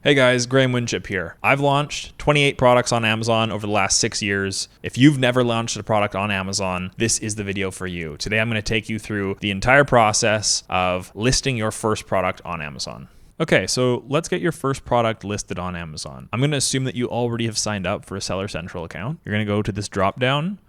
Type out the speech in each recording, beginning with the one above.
Hey guys, Graham Winship here. I've launched 28 products on Amazon over the last 6 years. If you've never launched a product on Amazon, this is the video for you. Today I'm going to take you through the entire process of listing your first product on Amazon. Okay, so let's get your first product listed on Amazon. I'm going to assume that you already have signed up for a Seller Central account. You're going to go to this drop down.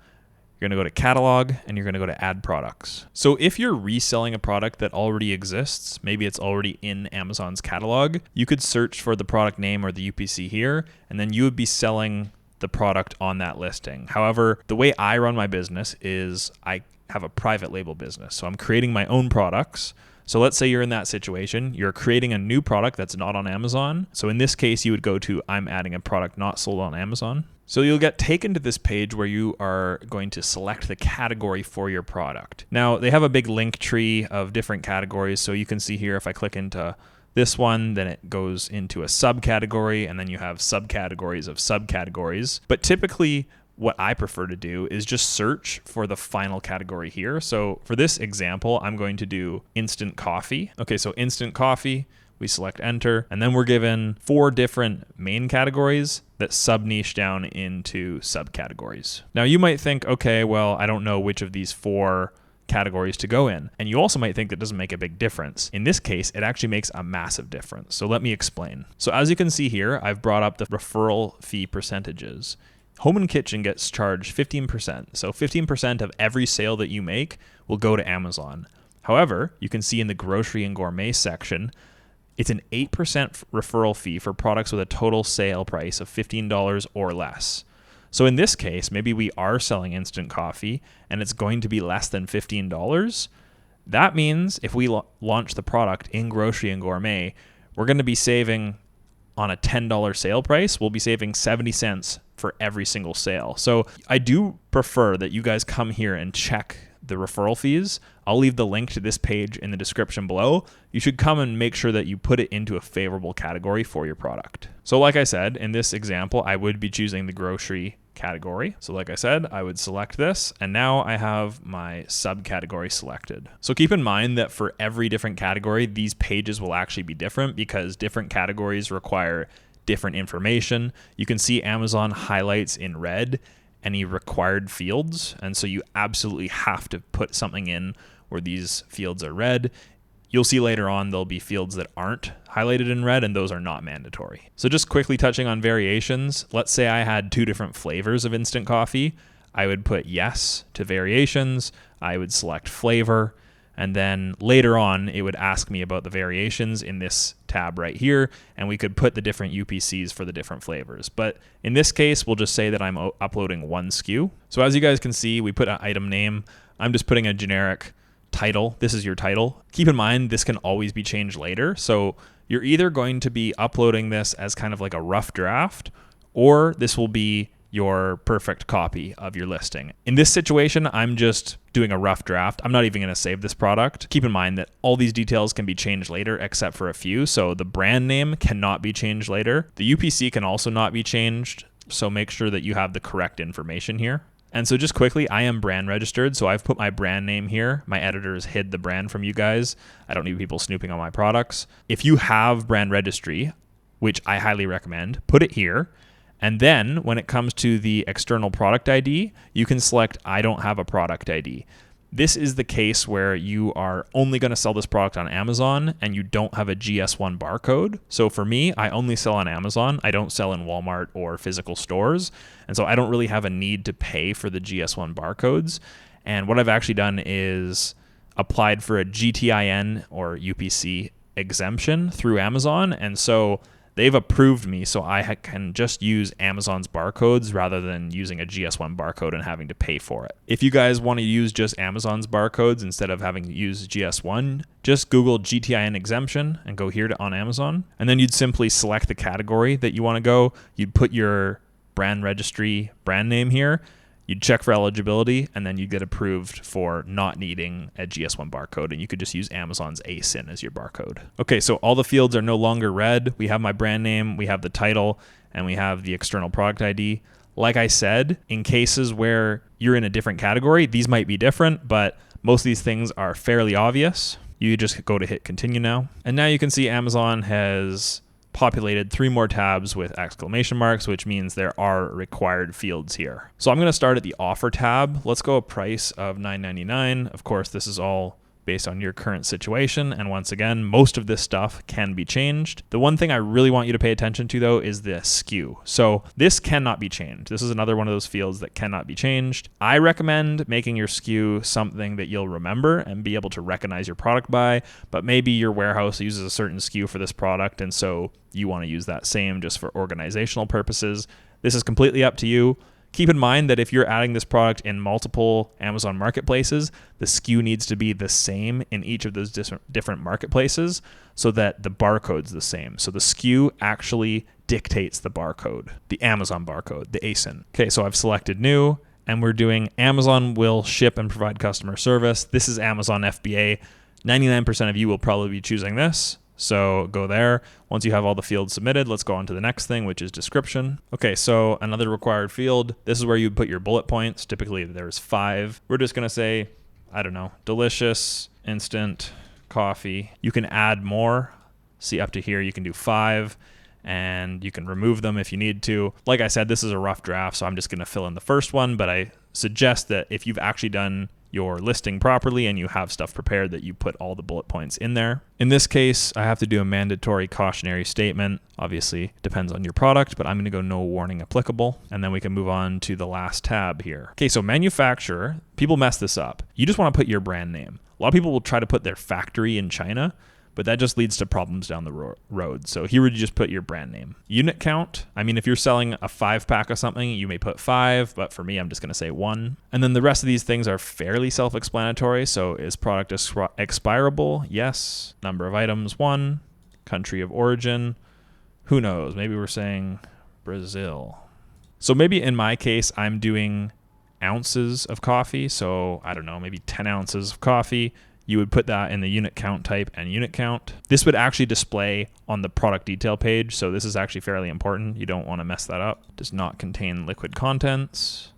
You're going to go to catalog and you're going to go to add products. So if you're reselling a product that already exists, maybe it's already in Amazon's catalog, you could search for the product name or the UPC here, and then you would be selling the product on that listing. However, the way I run my business is I have a private label business. So I'm creating my own products. So let's say you're in that situation, you're creating a new product that's not on Amazon. So in this case, you would go to I'm adding a product not sold on Amazon. So you'll get taken to this page where you are going to select the category for your product. Now they have a big link tree of different categories. So you can see here, if I click into this one, then it goes into a subcategory and then you have subcategories of subcategories. But typically what I prefer to do is just search for the final category here. So for this example, I'm going to do instant coffee. Okay, so instant coffee. We select enter, and then we're given 4 different main categories that sub-niche down into subcategories. Now you might think, okay, well, I don't know which of these 4 categories to go in. And you also might think that doesn't make a big difference. In this case, it actually makes a massive difference. So let me explain. So as you can see here, I've brought up the referral fee percentages. Home and kitchen gets charged 15%. So 15% of every sale that you make will go to Amazon. However, you can see in the grocery and gourmet section, it's an 8% referral fee for products with a total sale price of $15 or less. So in this case, maybe we are selling instant coffee and it's going to be less than $15. That means if we launch the product in grocery and gourmet, we're going to be saving on a $10 sale price. We'll be saving 70 cents for every single sale. So I do prefer that you guys come here and check the referral fees. I'll leave the link to this page in the description below. You should come and make sure that you put it into a favorable category for your product. So like I said, in this example, I would be choosing the grocery category. So like I said, I would select this, and now I have my subcategory selected. So keep in mind that for every different category, these pages will actually be different because different categories require different information. You can see Amazon highlights in red any required fields, and so you absolutely have to put something in where these fields are red. You'll see later on there'll be fields that aren't highlighted in red, and those are not mandatory. So just quickly touching on variations, let's say I had 2 different flavors of instant coffee. I would put yes to variations, I would select flavor, and then later on it would ask me about the variations in this tab right here, and we could put the different UPCs for the different flavors. But in this case, we'll just say that I'm uploading 1 SKU. So as you guys can see, we put an item name. I'm just putting a generic title. This is your title. Keep in mind, this can always be changed later. So you're either going to be uploading this as kind of like a rough draft, or this will be your perfect copy of your listing. In this situation, I'm just doing a rough draft. I'm not even going to save this product. Keep in mind that all these details can be changed later except for a few. So the brand name cannot be changed later. The UPC can also not be changed. So make sure that you have the correct information here. And so just quickly, I am brand registered. So I've put my brand name here. My editors hid the brand from you guys. I don't need people snooping on my products. If you have brand registry, which I highly recommend, put it here. And then when it comes to the external product ID, you can select I don't have a product ID. This is the case where you are only going to sell this product on Amazon and you don't have a GS1 barcode. So for me, I only sell on Amazon. I don't sell in Walmart or physical stores. And so I don't really have a need to pay for the GS1 barcodes. And what I've actually done is applied for a GTIN or UPC exemption through Amazon. And so they've approved me, so I can just use Amazon's barcodes rather than using a GS1 barcode and having to pay for it. If you guys want to use just Amazon's barcodes instead of having to use GS1, just Google GTIN exemption and go here on Amazon. And then you'd simply select the category that you want to go. You'd put your brand registry brand name here. You'd check for eligibility, and then you'd get approved for not needing a GS1 barcode, and you could just use Amazon's ASIN as your barcode. Okay, so all the fields are no longer red. We have my brand name, we have the title, and we have the external product ID. Like I said, in cases where you're in a different category, these might be different, but most of these things are fairly obvious. You just go to hit continue now. And now you can see Amazon has populated 3 more tabs with exclamation marks, which means there are required fields here. So I'm going to start at the offer tab. Let's go a price of $9.99. Of course, this is all based on your current situation. And once again, most of this stuff can be changed. The one thing I really want you to pay attention to though is the SKU. So this cannot be changed. This is another one of those fields that cannot be changed. I recommend making your SKU something that you'll remember and be able to recognize your product by, but maybe your warehouse uses a certain SKU for this product, and so you want to use that same just for organizational purposes. This is completely up to you. Keep in mind that if you're adding this product in multiple Amazon marketplaces, the SKU needs to be the same in each of those different marketplaces so that the barcode's the same. So the SKU actually dictates the barcode, the Amazon barcode, the ASIN. Okay, so I've selected new, and we're doing Amazon will ship and provide customer service. This is Amazon FBA. 99% of you will probably be choosing this. So go there. Once you have all the fields submitted, let's go on to the next thing, which is description. Okay, so another required field. This is where you put your bullet points. Typically there's 5. We're just gonna say, I don't know, delicious instant coffee. You can add more. See up to here, you can do 5, and you can remove them if you need to. Like I said, this is a rough draft, so I'm just gonna fill in the first one, but I suggest that if you've actually done your listing properly and you have stuff prepared, that you put all the bullet points in there. In this case, I have to do a mandatory cautionary statement. Obviously, depends on your product, but I'm going to go no warning applicable, and then we can move on to the last tab here. Okay, so manufacturer, people mess this up. You just want to put your brand name. A lot of people will try to put their factory in China, but that just leads to problems down the road. So here would you just put your brand name. Unit count, I mean, if you're selling a 5-pack of something, you may put 5, but for me, I'm just gonna say 1. And then the rest of these things are fairly self-explanatory. So is product expirable? Yes. Number of items, 1. Country of origin, who knows? Maybe we're saying Brazil. So maybe in my case, I'm doing ounces of coffee. So I don't know, maybe 10 ounces of coffee. You would put that in the unit count type and unit count. This would actually display on the product detail page, so this is actually fairly important. You don't want to mess that up. Does not contain liquid contents.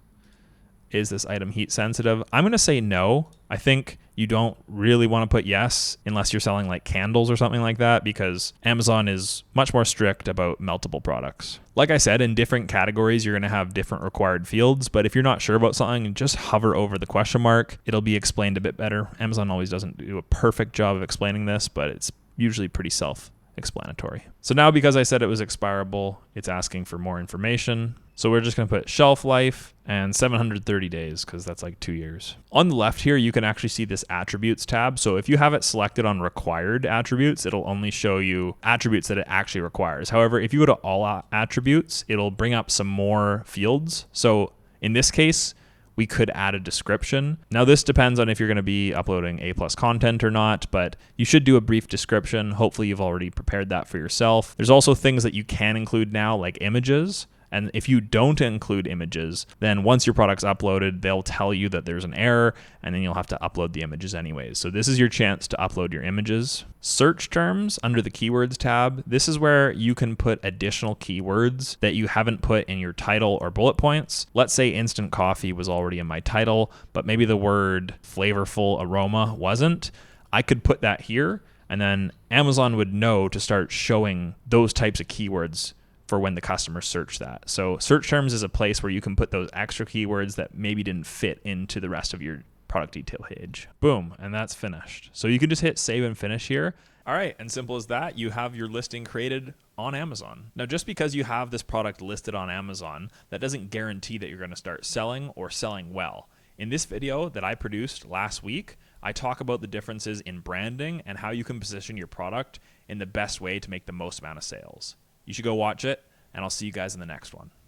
Is this item heat sensitive? I'm going to say no. I think you don't really want to put yes unless you're selling like candles or something like that, because Amazon is much more strict about meltable products. Like I said, in different categories, you're going to have different required fields, but if you're not sure about something, just hover over the question mark. It'll be explained a bit better. Amazon always doesn't do a perfect job of explaining this, but it's usually pretty self-explanatory. So now, because I said it was expirable, it's asking for more information. So we're just going to put shelf life and 730 days, because that's like 2 years. On the left here, you can actually see this attributes tab. So if you have it selected on required attributes, it'll only show you attributes that it actually requires. However, if you go to all attributes, it'll bring up some more fields. So in this case, we could add a description. Now this depends on if you're going to be uploading A+ content or not, but you should do a brief description. Hopefully you've already prepared that for yourself. There's also things that you can include now, like images. And if you don't include images, then once your product's uploaded, they'll tell you that there's an error, and then you'll have to upload the images anyways. So this is your chance to upload your images. Search terms under the keywords tab. This is where you can put additional keywords that you haven't put in your title or bullet points. Let's say instant coffee was already in my title, but maybe the word flavorful aroma wasn't. I could put that here, and then Amazon would know to start showing those types of keywords for when the customer search that. So search terms is a place where you can put those extra keywords that maybe didn't fit into the rest of your product detail page. Boom, and that's finished. So you can just hit save and finish here. All right, and simple as that, you have your listing created on Amazon. Now, just because you have this product listed on Amazon, that doesn't guarantee that you're gonna start selling or selling well. In this video that I produced last week, I talk about the differences in branding and how you can position your product in the best way to make the most amount of sales. You should go watch it, and I'll see you guys in the next one.